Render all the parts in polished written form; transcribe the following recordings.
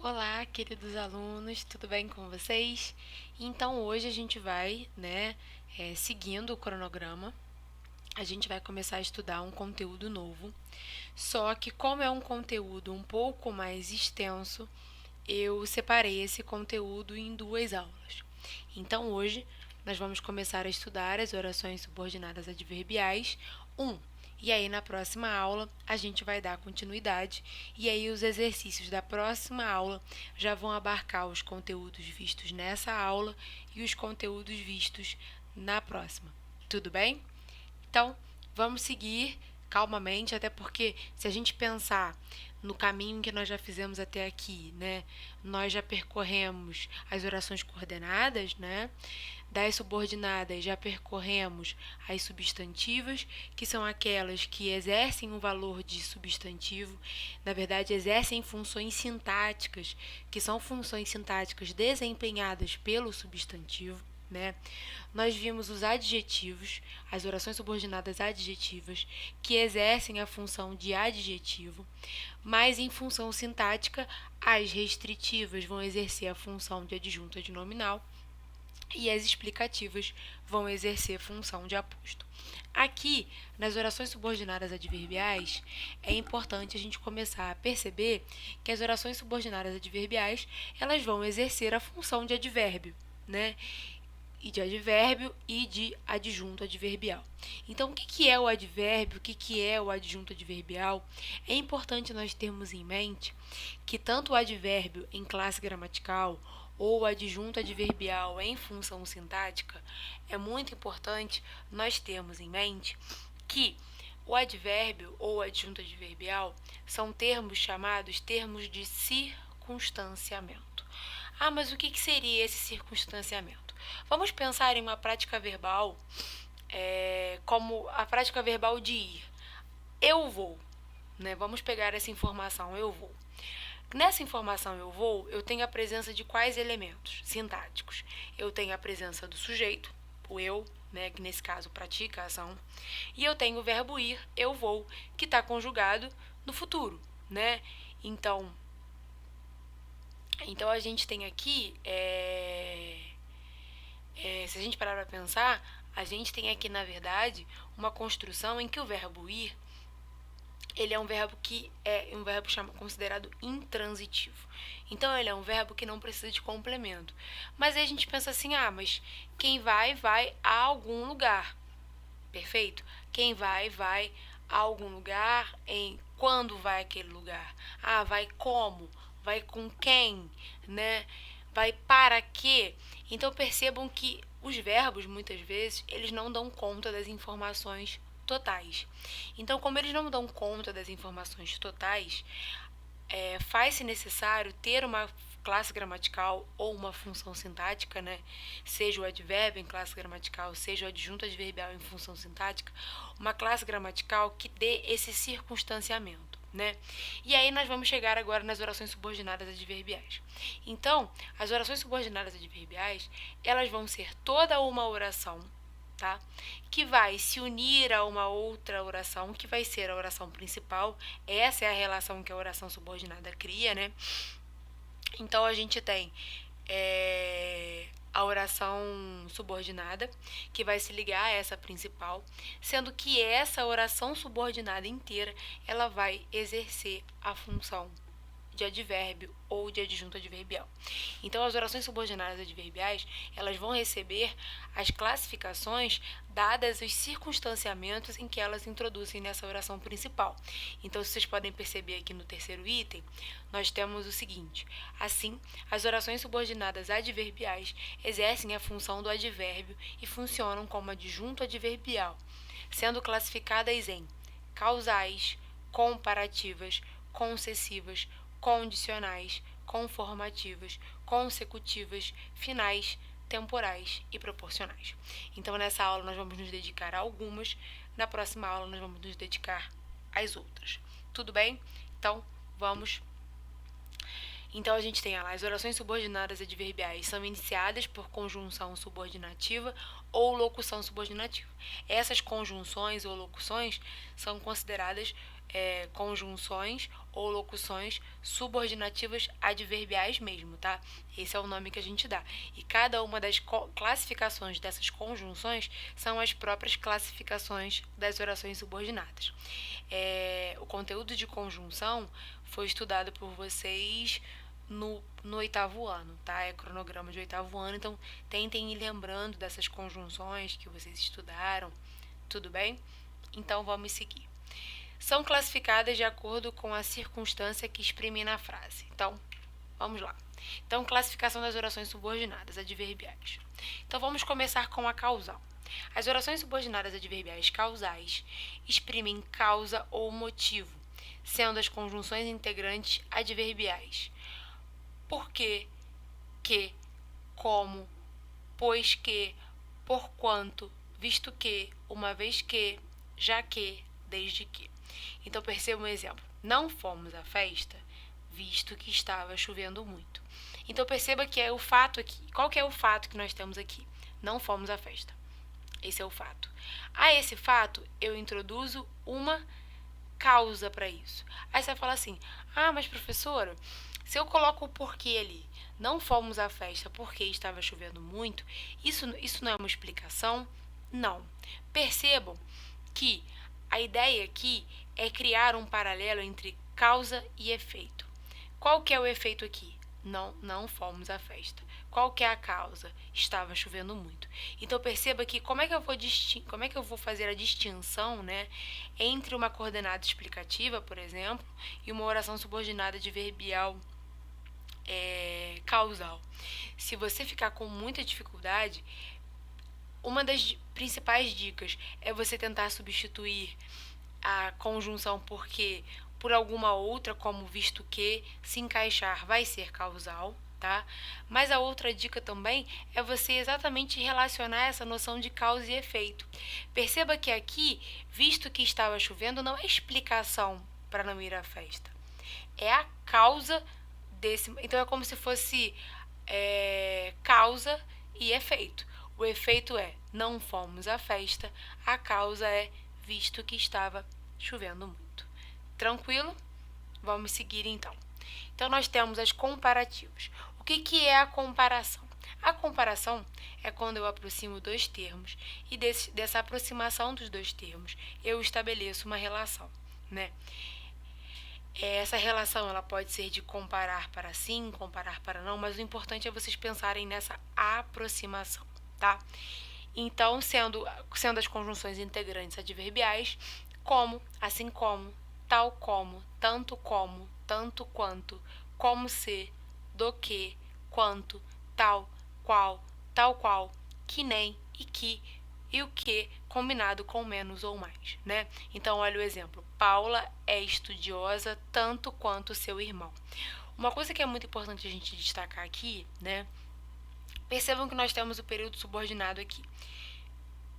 Olá, queridos alunos, tudo bem com vocês? Então, hoje a gente vai, seguindo o cronograma, a gente vai começar a estudar um conteúdo novo. Só que, como é um conteúdo um pouco mais extenso, eu separei esse conteúdo em duas aulas. Então, hoje nós vamos começar a estudar as orações subordinadas adverbiais 1. E aí, na próxima aula, a gente vai dar continuidade. E aí, os exercícios da próxima aula já vão abarcar os conteúdos vistos nessa aula e os conteúdos vistos na próxima. Tudo bem? Então, vamos seguir calmamente, até porque se a gente pensar no caminho que nós já fizemos até aqui, né? Nós já percorremos as orações coordenadas, né? Das subordinadas já percorremos as substantivas, que são aquelas que exercem um valor de substantivo, na verdade exercem funções sintáticas, que são funções sintáticas desempenhadas pelo substantivo. Né? Nós vimos os adjetivos, as orações subordinadas adjetivas, que exercem a função de adjetivo, mas em função sintática, as restritivas vão exercer a função de adjunto adnominal e as explicativas vão exercer função de aposto. Aqui, nas orações subordinadas adverbiais, é importante a gente começar a perceber que as orações subordinadas adverbiais, elas vão exercer a função de advérbio, né? E de advérbio e de adjunto adverbial. Então, o que é o advérbio? O que é o adjunto adverbial? É importante nós termos em mente que tanto o advérbio em classe gramatical ou o adjunto adverbial em função sintática, é muito importante nós termos em mente que o advérbio ou adjunto adverbial são termos chamados termos de circunstanciamento. Ah, mas o que seria esse circunstanciamento? Vamos pensar em uma prática verbal como a prática verbal de ir. Eu vou. Né? Vamos pegar essa informação, eu vou. Nessa informação eu vou, eu tenho a presença de quais elementos sintáticos? Eu tenho a presença do sujeito, o eu, né, que nesse caso pratica a ação, e eu tenho o verbo ir, eu vou, que está conjugado no futuro, né? Então a gente tem aqui, se a gente parar para pensar, a gente tem aqui, na verdade, uma construção em que o verbo ir ele é um verbo que é um verbo considerado intransitivo. Então, ele é um verbo que não precisa de complemento. Mas aí a gente pensa assim, mas quem vai, vai a algum lugar. Perfeito? Quem vai, vai a algum lugar em quando vai aquele lugar. Vai como? Vai com quem? Né? Vai para quê? Então, percebam que os verbos, muitas vezes, eles não dão conta das informações totais. Então, como eles não dão conta das informações totais, faz-se necessário ter uma classe gramatical ou uma função sintática, né? Seja o advérbio em classe gramatical, seja o adjunto adverbial em função sintática, uma classe gramatical que dê esse circunstanciamento. Né? E aí nós vamos chegar agora nas orações subordinadas adverbiais. Então, as orações subordinadas adverbiais, elas vão ser toda uma oração, tá? Que vai se unir a uma outra oração, que vai ser a oração principal. Essa é a relação que a oração subordinada cria, né? Então, a gente tem a oração subordinada, que vai se ligar a essa principal, sendo que essa oração subordinada inteira, ela vai exercer a função de advérbio ou de adjunto adverbial. Então, as orações subordinadas adverbiais, elas vão receber as classificações dadas os circunstanciamentos em que elas introduzem nessa oração principal. Então, vocês podem perceber aqui no terceiro item, nós temos o seguinte: assim, as orações subordinadas adverbiais exercem a função do advérbio e funcionam como adjunto adverbial, sendo classificadas em causais, comparativas, concessivas, condicionais, conformativas, consecutivas, finais, temporais e proporcionais. Então, nessa aula nós vamos nos dedicar a algumas, na próxima aula nós vamos nos dedicar às outras. Tudo bem? Então, a gente tem lá, as orações subordinadas adverbiais são iniciadas por conjunção subordinativa ou locução subordinativa. Essas conjunções ou locuções são consideradas conjunções ou locuções subordinativas adverbiais mesmo, tá? Esse é o nome que a gente dá. E cada uma das classificações dessas conjunções são as próprias classificações das orações subordinadas. O conteúdo de conjunção foi estudado por vocês no oitavo ano, tá? É cronograma de oitavo ano, então tentem ir lembrando dessas conjunções que vocês estudaram, tudo bem? Então vamos seguir. São classificadas de acordo com a circunstância que exprimem na frase. Então, vamos lá. Então, classificação das orações subordinadas adverbiais. Então, vamos começar com a causal. As orações subordinadas adverbiais causais exprimem causa ou motivo, sendo as conjunções integrantes adverbiais. Porque, que, como, pois que, porquanto, visto que, uma vez que, já que, desde que. Então perceba um exemplo. Não fomos à festa, visto que estava chovendo muito. Então perceba que é o fato aqui. Qual que é o fato que nós temos aqui? Não fomos à festa. Esse é o fato. A esse fato, eu introduzo uma causa para isso. Aí você vai falar assim, mas professora, se eu coloco o porquê ali, não fomos à festa porque estava chovendo muito, isso não é uma explicação? Não. Percebam que a ideia aqui é criar um paralelo entre causa e efeito. Qual que é o efeito aqui? Não fomos à festa. Qual que é a causa? Estava chovendo muito. Então perceba que como é que eu vou fazer a distinção, né, entre uma coordenada explicativa, por exemplo, e uma oração subordinada adverbial causal. Se você ficar com muita dificuldade, uma das principais dicas é você tentar substituir a conjunção porque por alguma outra, como visto que, se encaixar vai ser causal, tá? Mas a outra dica também é você exatamente relacionar essa noção de causa e efeito. Perceba que aqui, visto que estava chovendo, não é explicação para não ir à festa. É a causa desse... Então é como se fosse causa e efeito. O efeito é, não fomos à festa. A causa é, visto que estava chovendo muito. Tranquilo? Vamos seguir então. Então, nós temos as comparativas. O que é a comparação? A comparação é quando eu aproximo dois termos e dessa aproximação dos dois termos eu estabeleço uma relação, né? Essa relação ela pode ser de comparar para sim, comparar para não, mas o importante é vocês pensarem nessa aproximação, tá? Então, sendo as conjunções integrantes adverbiais, como, assim como, tal como, tanto quanto, como se, do que, quanto, tal qual, que nem e o que combinado com menos ou mais, né? Então, olha o exemplo. Paula é estudiosa tanto quanto seu irmão. Uma coisa que é muito importante a gente destacar aqui, né? Percebam que nós temos o período subordinado aqui.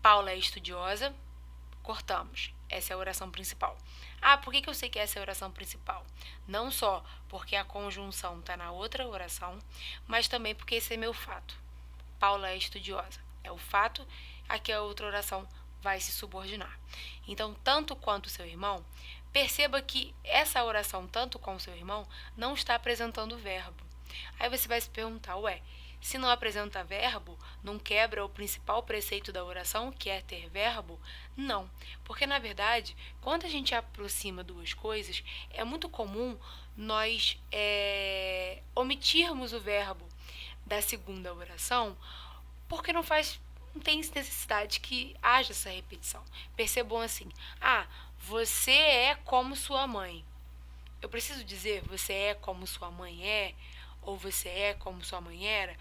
Paula é estudiosa, cortamos. Essa é a oração principal. Por que eu sei que essa é a oração principal? Não só porque a conjunção está na outra oração, mas também porque esse é meu fato. Paula é estudiosa. É o fato, aqui a outra oração vai se subordinar. Então, tanto quanto seu irmão, perceba que essa oração, tanto com seu irmão, não está apresentando verbo. Aí você vai se perguntar, se não apresenta verbo, não quebra o principal preceito da oração, que é ter verbo? Não, porque na verdade, quando a gente aproxima duas coisas, é muito comum nós omitirmos o verbo da segunda oração, porque não tem necessidade que haja essa repetição. Percebam assim, você é como sua mãe. Eu preciso dizer, você é como sua mãe é? Ou você é como sua mãe era?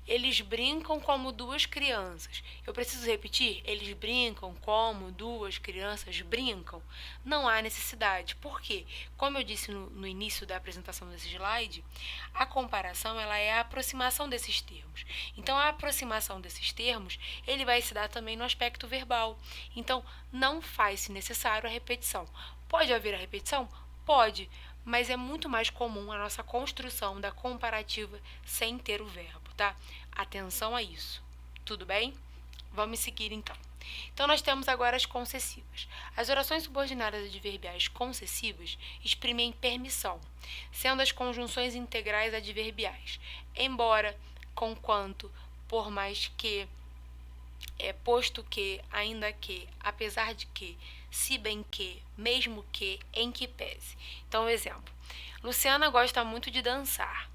Eles brincam como duas crianças. Eu preciso repetir? Eles brincam como duas crianças brincam? Não há necessidade. Por quê? Como eu disse no início da apresentação desse slide, a comparação ela é a aproximação desses termos. Então, a aproximação desses termos, ele vai se dar também no aspecto verbal. Então, não faz-se necessário a repetição. Pode haver a repetição? Pode, mas é muito mais comum a nossa construção da comparativa sem ter o verbo, tá? Atenção a isso. Tudo bem? Vamos seguir então. Então, nós temos agora as concessivas. As orações subordinadas adverbiais concessivas exprimem permissão, sendo as conjunções integrais adverbiais. Embora, conquanto, por mais que, posto que, ainda que, apesar de que, se bem que, mesmo que, em que pese. Então, exemplo. Luciana gosta muito de dançar,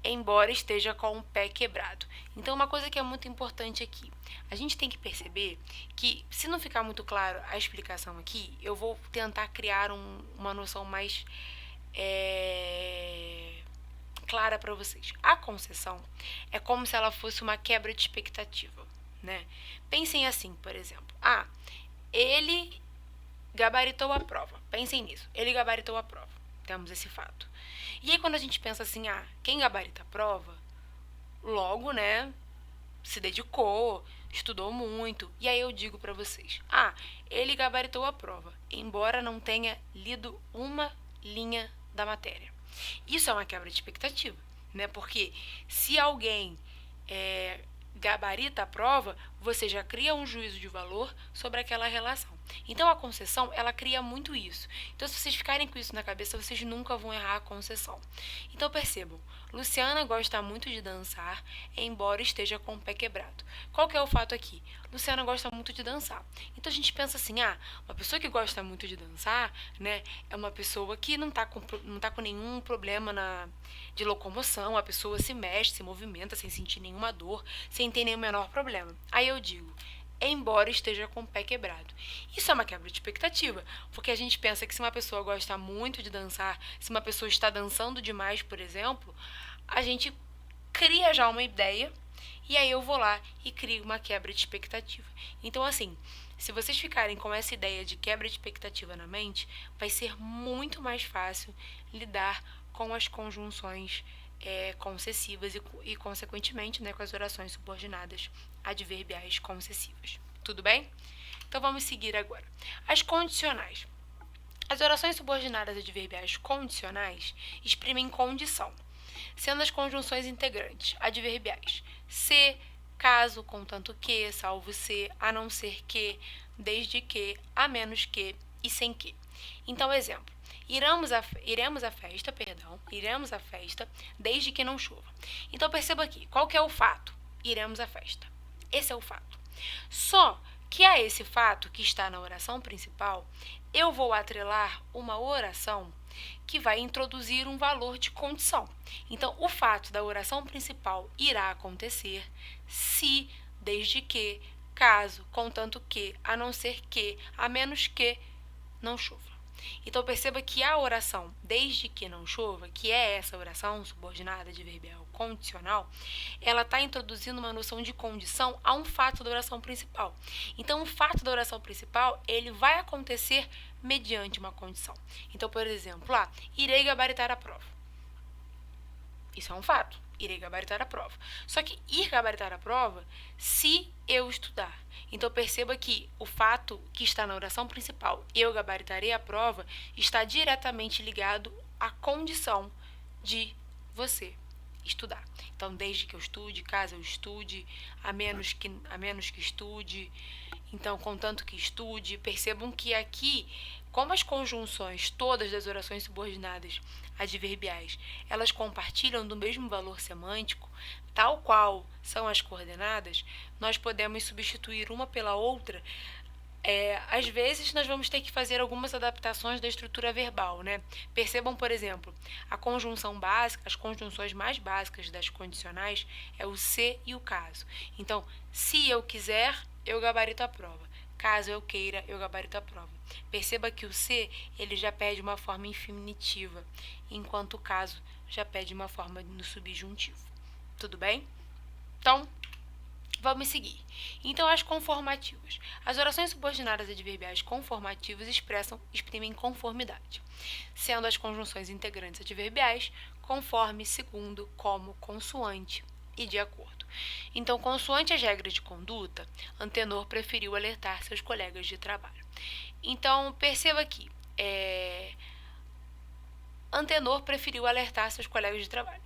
embora esteja com o pé quebrado. Então, uma coisa que é muito importante aqui, a gente tem que perceber que, se não ficar muito claro a explicação aqui, eu vou tentar criar uma noção mais clara para vocês. A concessão é como se ela fosse uma quebra de expectativa, né? Pensem assim, por exemplo. Ele gabaritou a prova. Pensem nisso. Ele gabaritou a prova. Temos esse fato. E aí, quando a gente pensa assim, quem gabarita a prova, logo, né, se dedicou, estudou muito. E aí eu digo para vocês, ele gabaritou a prova, embora não tenha lido uma linha da matéria. Isso é uma quebra de expectativa, né? Porque se alguém gabarita a prova, você já cria um juízo de valor sobre aquela relação. Então, a concessão, ela cria muito isso. Então, se vocês ficarem com isso na cabeça, vocês nunca vão errar a concessão. Então, percebam, Luciana gosta muito de dançar, embora esteja com o pé quebrado. Qual que é o fato aqui? Luciana gosta muito de dançar. Então, a gente pensa assim, uma pessoa que gosta muito de dançar, né, é uma pessoa que não tá com nenhum problema de locomoção, a pessoa se mexe, se movimenta sem sentir nenhuma dor, sem ter nenhum menor problema. Aí eu digo, embora esteja com o pé quebrado. Isso é uma quebra de expectativa, porque a gente pensa que se uma pessoa gosta muito de dançar, se uma pessoa está dançando demais, por exemplo, a gente cria já uma ideia e aí eu vou lá e crio uma quebra de expectativa. Então, assim, se vocês ficarem com essa ideia de quebra de expectativa na mente, vai ser muito mais fácil lidar com as conjunções concessivas e, consequentemente, né, com as orações subordinadas adverbiais concessivas. Tudo bem? Então, vamos seguir agora. As condicionais. As orações subordinadas adverbiais condicionais exprimem condição, sendo as conjunções integrantes adverbiais se, caso, contanto que, salvo se, a não ser que, desde que, a menos que e sem que. Então, exemplo. Iremos à festa, desde que não chova. Então, perceba aqui, qual que é o fato? Iremos à festa. Esse é o fato. Só que a esse fato que está na oração principal, eu vou atrelar uma oração que vai introduzir um valor de condição. Então, o fato da oração principal irá acontecer se, desde que, caso, contanto que, a não ser que, a menos que, não chova. Então, perceba que a oração desde que não chova, que é essa oração subordinada adverbial condicional, ela está introduzindo uma noção de condição a um fato da oração principal. Então, o fato da oração principal, ele vai acontecer mediante uma condição. Então, por exemplo, irei gabaritar a prova. Isso é um fato. Irei gabaritar a prova. Só que ir gabaritar a prova se eu estudar. Então, perceba que o fato que está na oração principal, eu gabaritarei a prova, está diretamente ligado à condição de você estudar. Então, desde que eu estude, caso eu estude, a menos que estude, então, contanto que estude. Percebam que aqui, como as conjunções todas das orações subordinadas adverbiais, elas compartilham do mesmo valor semântico, tal qual são as coordenadas, nós podemos substituir uma pela outra. Às vezes, nós vamos ter que fazer algumas adaptações da estrutura verbal, né? Percebam, por exemplo, a conjunção básica, as conjunções mais básicas das condicionais é o se e o caso. Então, se eu quiser, eu gabarito a prova. Caso eu queira, eu gabarito a prova. Perceba que o se, ele já pede uma forma infinitiva, enquanto o caso já pede uma forma no subjuntivo. Tudo bem? Então, vamos seguir. Então, as conformativas. As orações subordinadas adverbiais conformativas exprimem conformidade, sendo as conjunções integrantes adverbiais conforme, segundo, como, consoante e de acordo. Então, consoante as regras de conduta, Antenor preferiu alertar seus colegas de trabalho. Então, perceba aqui, Antenor preferiu alertar seus colegas de trabalho.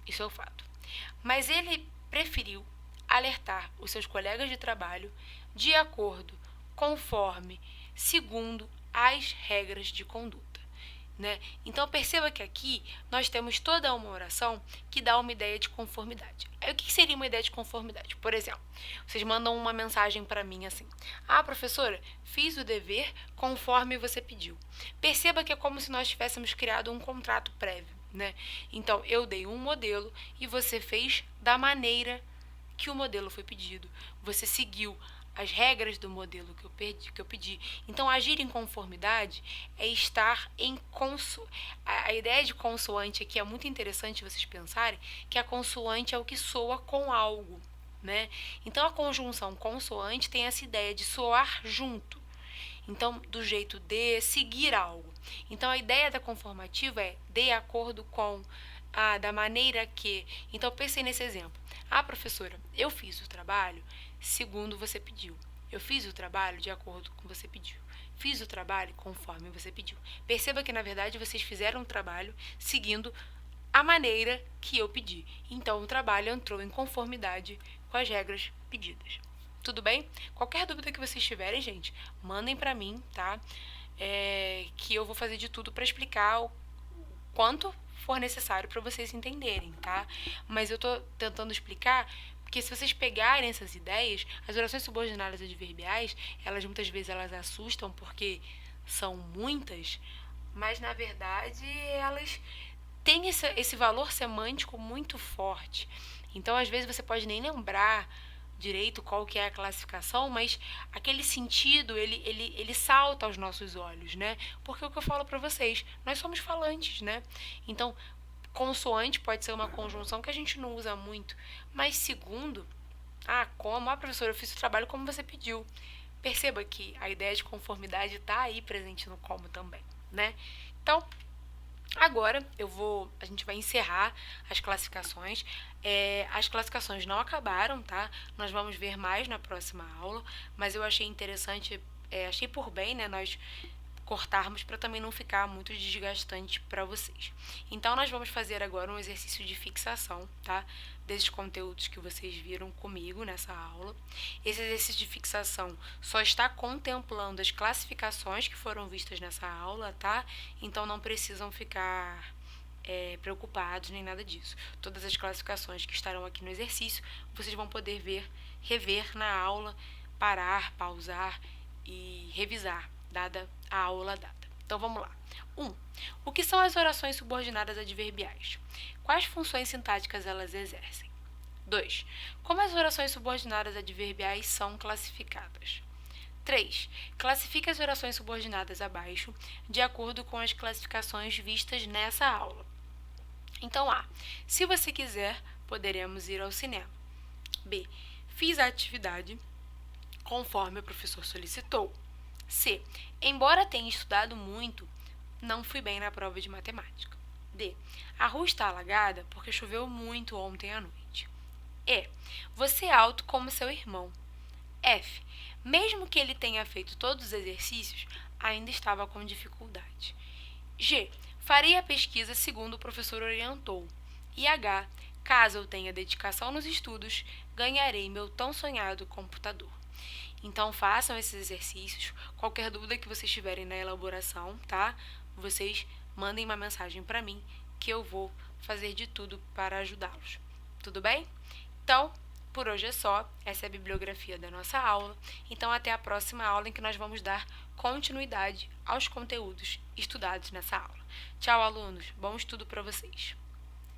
Isso é o fato. Mas ele preferiu alertar os seus colegas de trabalho de acordo, conforme, segundo as regras de conduta. Né? Então perceba que aqui nós temos toda uma oração que dá uma ideia de conformidade. Aí o que seria uma ideia de conformidade? Por exemplo, vocês mandam uma mensagem para mim assim: ah, professora, fiz o dever conforme você pediu. Perceba que é como se nós tivéssemos criado um contrato prévio, né? Então eu dei um modelo e você fez da maneira que o modelo foi pedido. Você seguiu as regras do modelo que eu pedi. Então, agir em conformidade é estar em A ideia de consoante aqui é muito interessante vocês pensarem que a consoante é o que soa com algo, né? Então, a conjunção consoante tem essa ideia de soar junto. Então, do jeito de seguir algo. Então, a ideia da conformativa é de acordo com, da maneira que. Então, pensei nesse exemplo. Ah, professora, eu fiz o trabalho segundo você pediu. Eu fiz o trabalho de acordo com você pediu. Fiz o trabalho conforme você pediu. Perceba que, na verdade, vocês fizeram o trabalho seguindo a maneira que eu pedi. Então, o trabalho entrou em conformidade com as regras pedidas. Tudo bem? Qualquer dúvida que vocês tiverem, gente, mandem pra mim, tá? Que eu vou fazer de tudo para explicar o quanto for necessário para vocês entenderem, tá? Mas eu tô tentando explicar porque se vocês pegarem essas ideias, as orações subordinadas adverbiais, elas muitas vezes elas assustam porque são muitas, mas na verdade elas têm esse valor semântico muito forte. Então, às vezes você pode nem lembrar direito qual que é a classificação, mas aquele sentido, ele salta aos nossos olhos, né? Porque é o que eu falo para vocês, nós somos falantes, né? Então, consoante pode ser uma conjunção que a gente não usa muito, mas segundo, professora, eu fiz o trabalho como você pediu. Perceba que a ideia de conformidade está aí presente no como também, né? Então, agora a gente vai encerrar as classificações. As classificações não acabaram, tá? Nós vamos ver mais na próxima aula, mas eu achei interessante, achei por bem, né, nós cortarmos para também não ficar muito desgastante para vocês. Então, nós vamos fazer agora um exercício de fixação, tá? Desses conteúdos que vocês viram comigo nessa aula. Esse exercício de fixação só está contemplando as classificações que foram vistas nessa aula, tá? Então, não precisam ficar preocupados nem nada disso. Todas as classificações que estarão aqui no exercício, vocês vão poder rever na aula, parar, pausar e revisar, dada a aula dada. Então, vamos lá. 1. O que são as orações subordinadas adverbiais? Quais funções sintáticas elas exercem? 2. Como as orações subordinadas adverbiais são classificadas? 3. Classifique as orações subordinadas abaixo de acordo com as classificações vistas nessa aula. Então, A. Se você quiser, poderemos ir ao cinema. B. Fiz a atividade conforme o professor solicitou. C. Embora tenha estudado muito, não fui bem na prova de matemática. D. A rua está alagada porque choveu muito ontem à noite. E. Você é alto como seu irmão. F. Mesmo que ele tenha feito todos os exercícios, ainda estava com dificuldade. G. Farei a pesquisa segundo o professor orientou. E H. Caso eu tenha dedicação nos estudos, ganharei meu tão sonhado computador. Então, façam esses exercícios. Qualquer dúvida que vocês tiverem na elaboração, tá? Vocês mandem uma mensagem para mim que eu vou fazer de tudo para ajudá-los. Tudo bem? Então, por hoje é só. Essa é a bibliografia da nossa aula. Então, até a próxima aula em que nós vamos dar continuidade aos conteúdos estudados nessa aula. Tchau, alunos. Bom estudo para vocês.